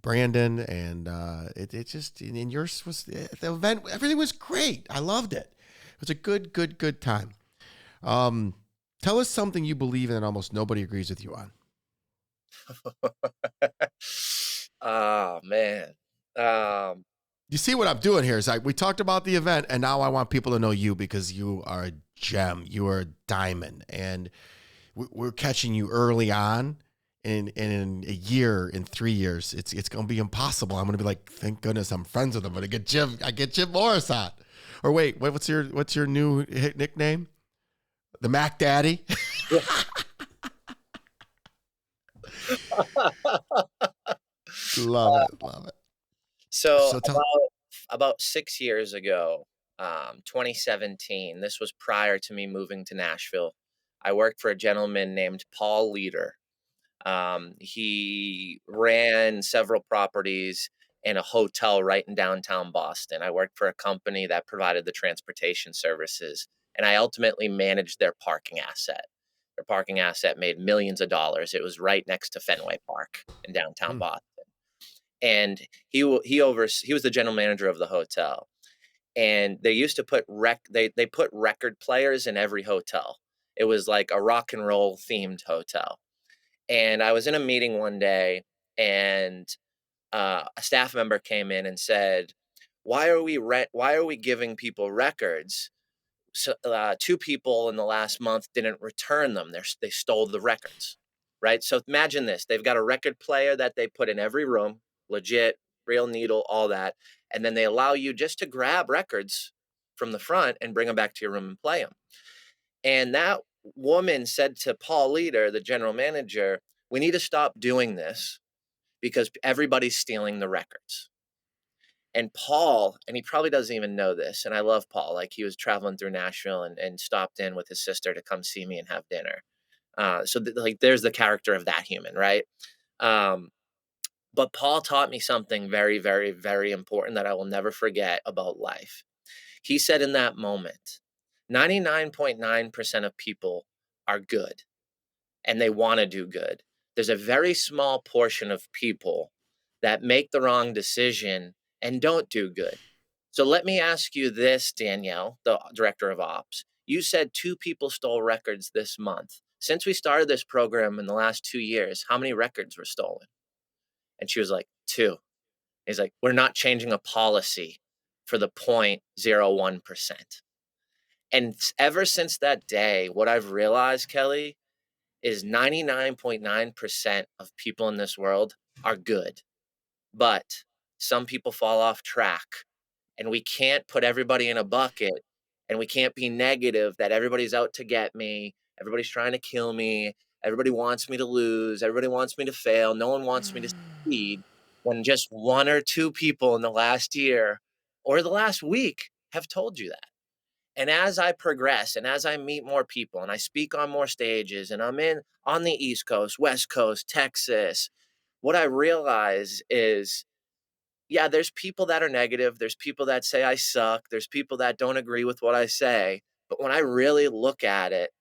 Brandon, and it just and yours was the event. Everything was great. I loved it. It was a good time. Um, Tell us something you believe in that almost nobody agrees with you on. Oh man. Um, You see what I'm doing here is like we talked about the event, and now I want people to know you because you are a gem. You are a diamond, and we're catching you early on. And in a year, in 3 years, it's gonna be impossible. I'm gonna be like, thank goodness I'm friends with him. But I get Jim Morris on. Or wait, what's your new nickname? The Mac Daddy. Love it, love it. so So tell. about 6 years ago, 2017. This was prior to me moving to Nashville. I worked for a gentleman named Paul Leader. He ran several properties in a hotel right in downtown Boston. I worked for a company that provided the transportation services, and I ultimately managed their parking asset. Their parking asset made millions of dollars. It was right next to Fenway Park in downtown Hmm. Boston. And he was the general manager of the hotel. And they used to put they put record players in every hotel. It was like a rock and roll themed hotel. And I was in a meeting one day, and a staff member came in and said, Why are we giving people records? So, two people in the last month didn't return them. They stole the records, right? So imagine this: they've got a record player that they put in every room, legit real needle, all that. And then they allow you just to grab records from the front and bring them back to your room and play them. And that woman said to Paul Leader, the general manager, we need to stop doing this because everybody's stealing the records. And Paul, and he probably doesn't even know this, and I love Paul. Like, he was traveling through Nashville and stopped in with his sister to come see me and have dinner. Like, there's the character of that human, right? Um, but Paul taught me something very, very, very important that I will never forget about life. He said in that moment, 99.9% of people are good and they want to do good. There's a very small portion of people that make the wrong decision and don't do good. So let me ask you this, Danielle, the director of ops. You said 2 people stole records this month. Since we started this program in the last 2 years, how many records were stolen? And she was like, 2. He's like, we're not changing a policy for the 0.01%. And ever since that day, what I've realized, Kelly, is 99.9% of people in this world are good. But some people fall off track, and we can't put everybody in a bucket, and we can't be negative that everybody's out to get me, everybody's trying to kill me, everybody wants me to lose, everybody wants me to fail, no one wants me to succeed, when just 1 or 2 people in the last year or the last week have told you that. And as I progress and as I meet more people and I speak on more stages and I'm in on the East Coast, West Coast, Texas, what I realize is, yeah, there's people that are negative. There's people that say I suck. There's people that don't agree with what I say. But when I really look at it,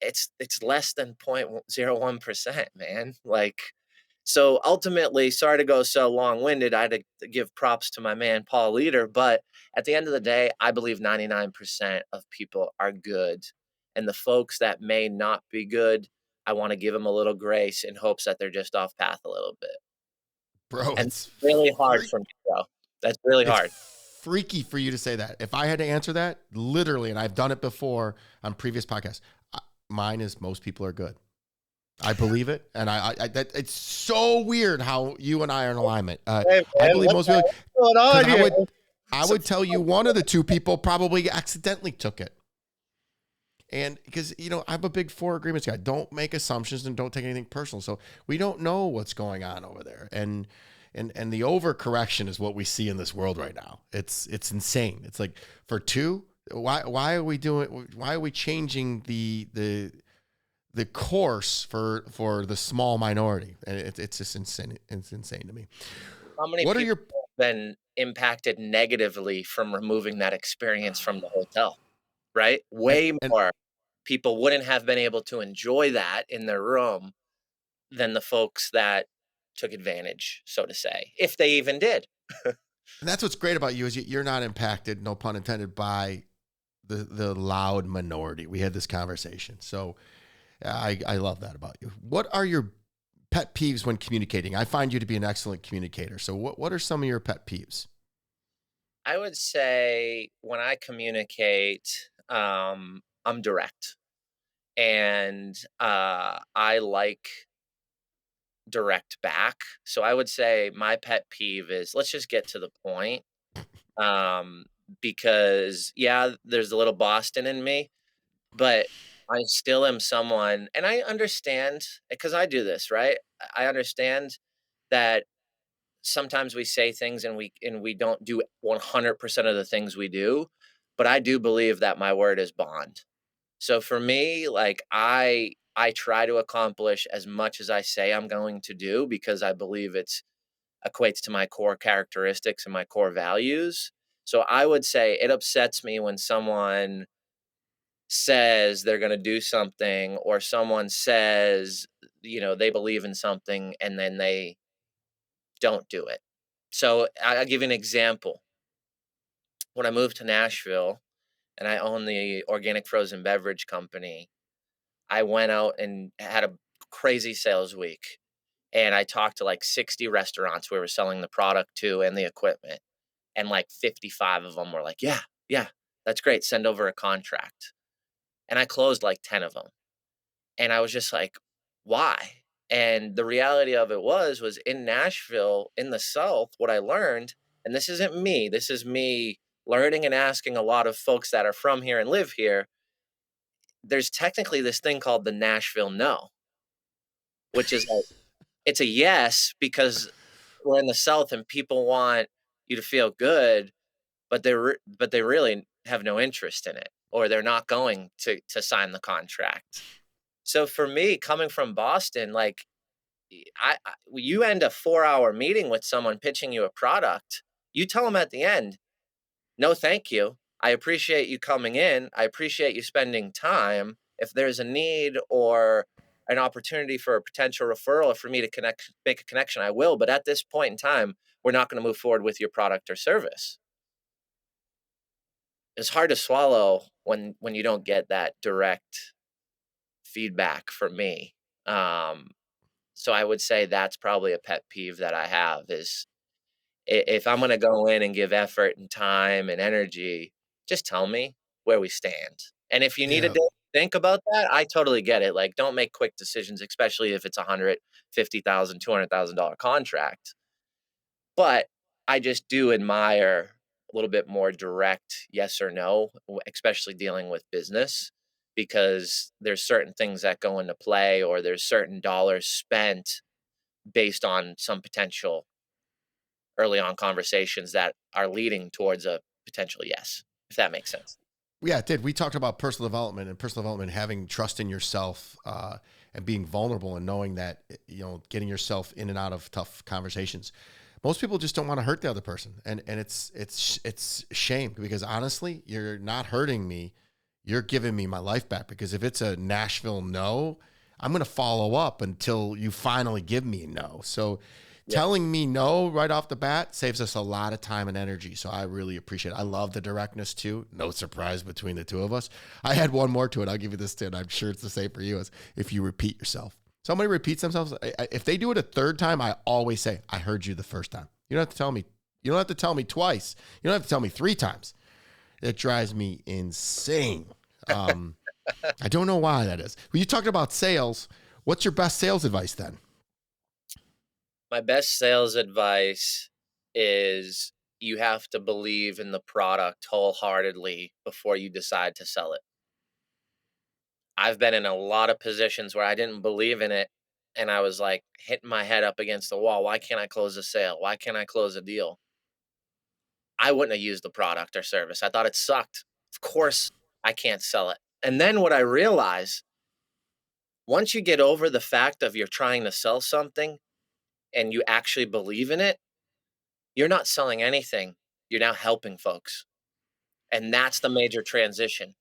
it's less than 0.01%, man. Like, so ultimately, sorry to go so long-winded, I had to give props to my man, Paul Leader, but at the end of the day, I believe 99% of people are good. And the folks that may not be good, I want to give them a little grace in hopes that they're just off path a little bit. Bro, And really hard for me, bro. That's really it's hard. freaky for you to say that. If I had to answer that, literally, and I've done it before on previous podcasts, mine is most people are good. I believe it, and that it's so weird how you and I are in alignment. Hey, I man, believe most people, what's going on because here? I would tell you one of the 2 people probably accidentally took it. And because, I'm a big 4 agreements guy. Don't make assumptions and don't take anything personal. So we don't know what's going on over there. And the overcorrection is what we see in this world right now. It's insane. It's like, for 2, why are we changing the course for the small minority? And it's just insane. It's insane to me. How many What are people your have been impacted negatively from removing that experience from the hotel, right? Way and more people wouldn't have been able to enjoy that in their room than the folks that took advantage, so to say, if they even did. And that's what's great about you is you're not impacted, no pun intended, by the loud minority. We had this conversation. So I love that about you. What are your pet peeves when communicating? I find you to be an excellent communicator. So what are some of your pet peeves? I would say when I communicate, I'm direct, and I like direct back. So I would say my pet peeve is, let's just get to the point. Um, because yeah, there's a little Boston in me, but I still am someone, and I understand because I do this, right? I understand that sometimes we say things and we don't do 100% of the things we do, but I do believe that my word is bond. So for me, like, I try to accomplish as much as I say I'm going to do because I believe it's equates to my core characteristics and my core values. So I would say it upsets me when someone says they're going to do something, or someone says, they believe in something and then they don't do it. So I'll give you an example. When I moved to Nashville and I owned the organic frozen beverage company, I went out and had a crazy sales week. And I talked to like 60 restaurants we were selling the product to and the equipment. And like 55 of them were like, yeah, yeah, that's great. Send over a contract. And I closed like 10 of them. And I was just like, why? And the reality of it was in Nashville, in the South, what I learned, and this isn't me, this is me learning and asking a lot of folks that are from here and live here. There's technically this thing called the Nashville no, which is like, it's a yes because we're in the South and people want you to feel good, but but they really have no interest in it, or they're not going to sign the contract. So for me, coming from Boston, like you end a 4-hour meeting with someone pitching you a product, you tell them at the end, no, thank you. I appreciate you coming in. I appreciate you spending time. If there's a need or an opportunity for a potential referral or for me to make a connection, I will. But at this point in time, we're not going to move forward with your product or service. It's hard to swallow when you don't get that direct feedback from me. Um, so I would say that's probably a pet peeve that I have is if I'm gonna go in and give effort and time and energy, just tell me where we stand. And if you need a Yeah. day to think about that, I totally get it. Like, don't make quick decisions, especially if it's $150,000, $200,000 contract. But I just do admire a little bit more direct yes or no, especially dealing with business, because there's certain things that go into play, or there's certain dollars spent based on some potential early on conversations that are leading towards a potential yes, if that makes sense. Yeah, it did. We talked about personal development, having trust in yourself, and being vulnerable and knowing that, getting yourself in and out of tough conversations. Most people just don't want to hurt the other person. And it's shame because honestly, you're not hurting me. You're giving me my life back because if it's a Nashville no, I'm going to follow up until you finally give me a no. So Yeah. telling me no right off the bat saves us a lot of time and energy. So I really appreciate it. I love the directness too. No surprise between the two of us. I had one more to it. I'll give you this too. And I'm sure it's the same for you, is if you repeat yourself. Somebody repeats themselves. If they do it a third time, I always say, I heard you the first time. You don't have to tell me. You don't have to tell me twice. You don't have to tell me 3 times. It drives me insane. I don't know why that is. When you talked about sales, what's your best sales advice then? My best sales advice is you have to believe in the product wholeheartedly before you decide to sell it. I've been in a lot of positions where I didn't believe in it and I was like hitting my head up against the wall. Why can't I close a sale? Why can't I close a deal? I wouldn't have used the product or service. I thought it sucked. Of course, I can't sell it. And then what I realized, once you get over the fact of you're trying to sell something and you actually believe in it, you're not selling anything. You're now helping folks. And that's the major transition.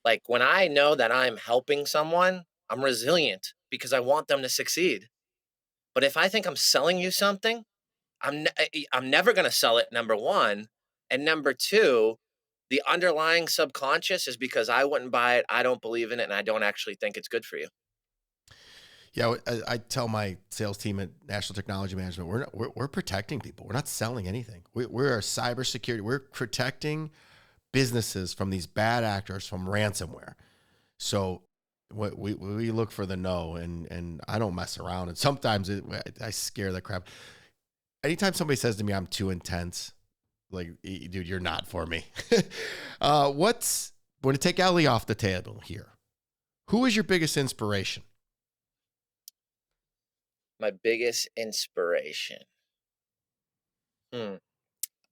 Like when I know that I'm helping someone, I'm resilient because I want them to succeed. But if I think I'm selling you something, I'm never going to sell it, number one. And number two, the underlying subconscious is because I wouldn't buy it, I don't believe in it, and I don't actually think it's good for you. Yeah, I tell my sales team at National Technology Management, we're protecting people. We're not selling anything. We're a cybersecurity. We're protecting businesses from these bad actors, from ransomware. So we look for the no, and I don't mess around. And sometimes I scare the crap. Anytime somebody says to me I'm too intense, like, dude, you're not for me. What's We're going to take Ellie off the table here. Who is your biggest inspiration? My biggest inspiration. Hmm.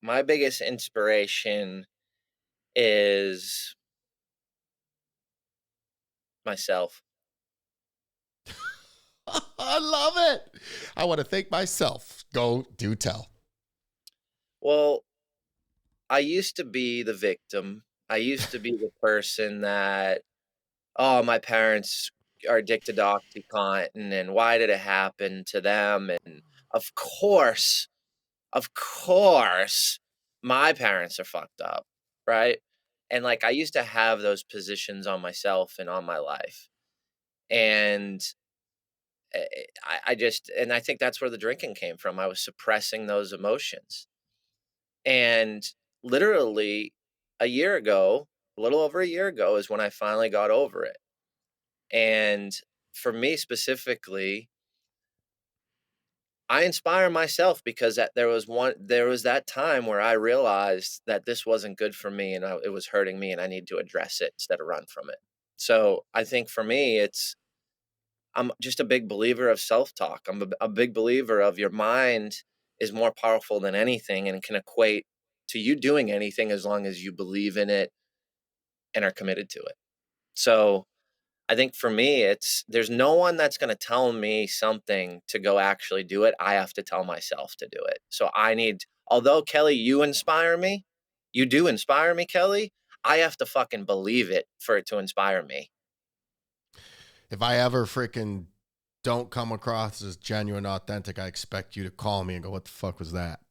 My biggest inspiration is myself. I love it. I want to thank myself. Go do tell. Well, I used to be the victim. I used to be the person that, oh, my parents are addicted to OxyContin, and why did it happen to them? And of course, of course, my parents are fucked up, right? And like I used to have those positions on myself and on my life. And I just, and I think that's where the drinking came from. I was suppressing those emotions. And literally a year ago, a little over a year ago, is when I finally got over it. And for me specifically, I inspire myself because there was that time where I realized that this wasn't good for me and it was hurting me and I need to address it instead of run from it. So I think for me, I'm just a big believer of self-talk. I'm a big believer of your mind is more powerful than anything and can equate to you doing anything as long as you believe in it and are committed to it. So I think for me, there's no one that's going to tell me something to go actually do it. I have to tell myself to do it. So although Kelly, you inspire me, you do inspire me, Kelly. I have to fucking believe it for it to inspire me. If I ever freaking don't come across as genuine, authentic, I expect you to call me and go, "What the fuck was that?"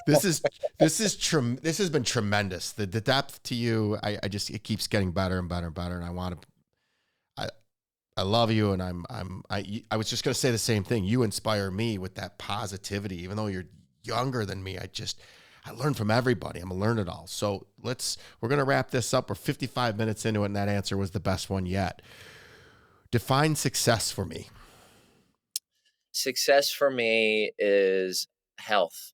this is this has been tremendous. The depth to you, I just it keeps getting better and better and better, and I I love you, and I was just gonna say the same thing. You inspire me with that positivity, even though you're younger than me. I learn from everybody. I'm a learn it all. So we're gonna wrap this up. We're 55 minutes into it, and that answer was the best one yet. Define success for me. Success for me is health.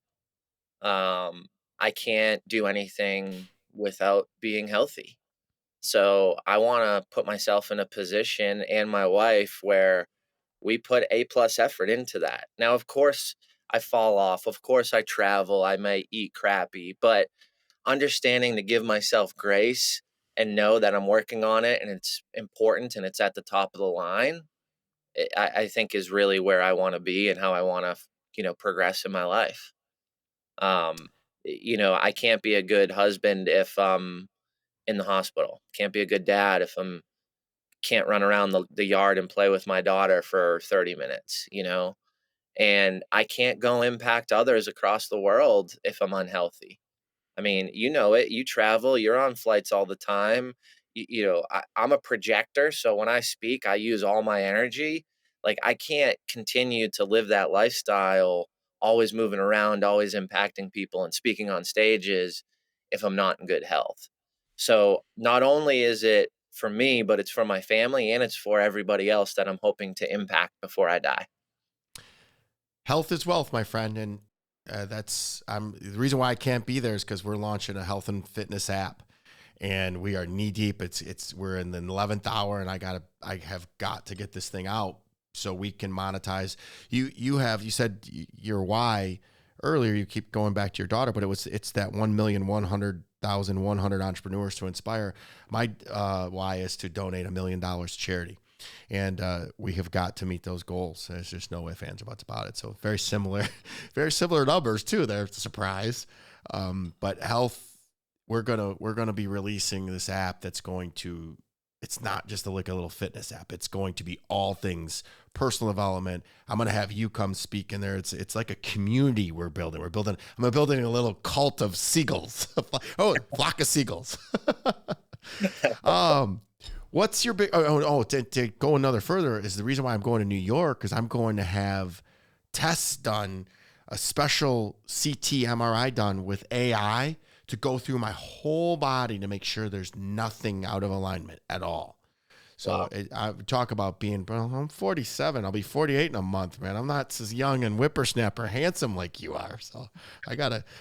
I can't do anything without being healthy. So I want to put myself in a position and my wife where we put A plus effort into that. Now, of course, I fall off. Of course, I travel. I may eat crappy, but understanding to give myself grace and know that I'm working on it and it's important and it's at the top of the line, I think is really where I want to be and how I want to, progress in my life. Um, I can't be a good husband if I'm in the hospital. Can't be a good dad if I'm can't run around the yard and play with my daughter for 30 minutes, and I can't go impact others across the world if I'm unhealthy. I mean, you know it. You travel, you're on flights all the time. I'm a projector. So when I speak, I use all my energy. Like, I can't continue to live that lifestyle, always moving around, always impacting people and speaking on stages if I'm not in good health. So not only is it for me, but it's for my family and it's for everybody else that I'm hoping to impact before I die. Health is wealth, my friend, and that's the reason why I can't be there is because we're launching a health and fitness app, and we are knee deep. We're in the 11th hour, and I have got to get this thing out so we can monetize. You said your why earlier. You keep going back to your daughter, but it's that 1,100,100 entrepreneurs to inspire. My why is to donate $1 million to charity. And we have got to meet those goals. There's just no ifs, ands, or buts about it. So very similar, very similar numbers too. They're a surprise. But health, we're gonna be releasing this app that's going to. It's not just like a little fitness app. It's going to be all things personal development. I'm gonna have you come speak in there. It's like a community we're building. I'm building a little cult of seagulls. Flock of seagulls. um, What's your big? To go another further is the reason why I'm going to New York because I'm going to have tests done, a special CT MRI done with AI to go through my whole body to make sure there's nothing out of alignment at all. So Wow. I talk about being, bro, I'm 47. I'll be 48 in a month, man. I'm not as young and whippersnapper handsome like you are. So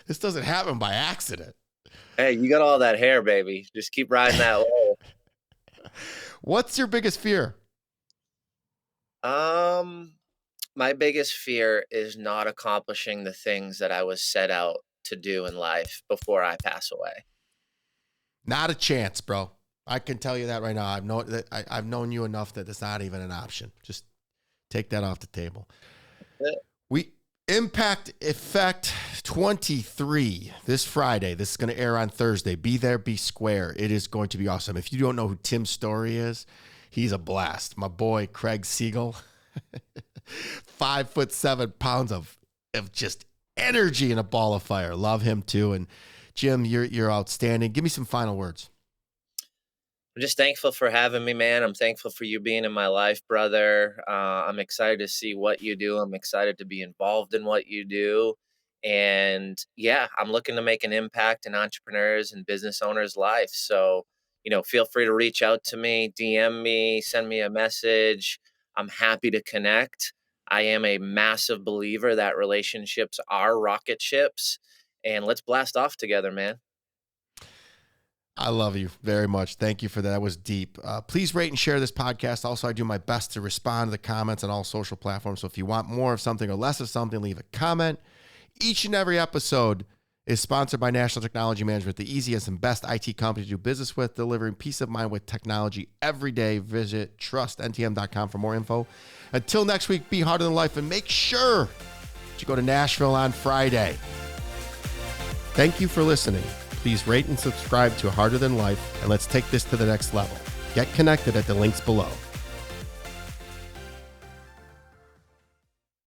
this doesn't happen by accident. Hey, you got all that hair, baby. Just keep riding that wave. What's your biggest fear? Um, my biggest fear is not accomplishing the things that I was set out to do in life before I pass away. Not a chance, bro. I can tell you that right now. I've known you enough that it's not even an option. Just take that off the table. Yeah. We Impact Effect 23 this Friday. This is going to air on Thursday. Be there, be square. It is going to be awesome. If you don't know who Tim Storey is, he's a blast. My boy Craig Siegel, 5'7" of just energy and a ball of fire. Love him too. And Jim, you're outstanding. Give me some final words. I'm just thankful for having me, man. I'm thankful for you being in my life, brother. I'm excited to see what you do. I'm excited to be involved in what you do. And yeah, I'm looking to make an impact in entrepreneurs and business owners' life. So, feel free to reach out to me, DM me, send me a message. I'm happy to connect. I am a massive believer that relationships are rocket ships, and let's blast off together, man. I love you very much. Thank you for that. That was deep. Please rate and share this podcast. Also, I do my best to respond to the comments on all social platforms. So if you want more of something or less of something, leave a comment. Each and every episode is sponsored by National Technology Management, the easiest and best IT company to do business with, delivering peace of mind with technology every day. Visit trustntm.com for more info. Until next week, be harder than life, and make sure that you go to Nashville on Friday. Thank you for listening. Please rate and subscribe to Harder Than Life, and let's take this to the next level. Get connected at the links below.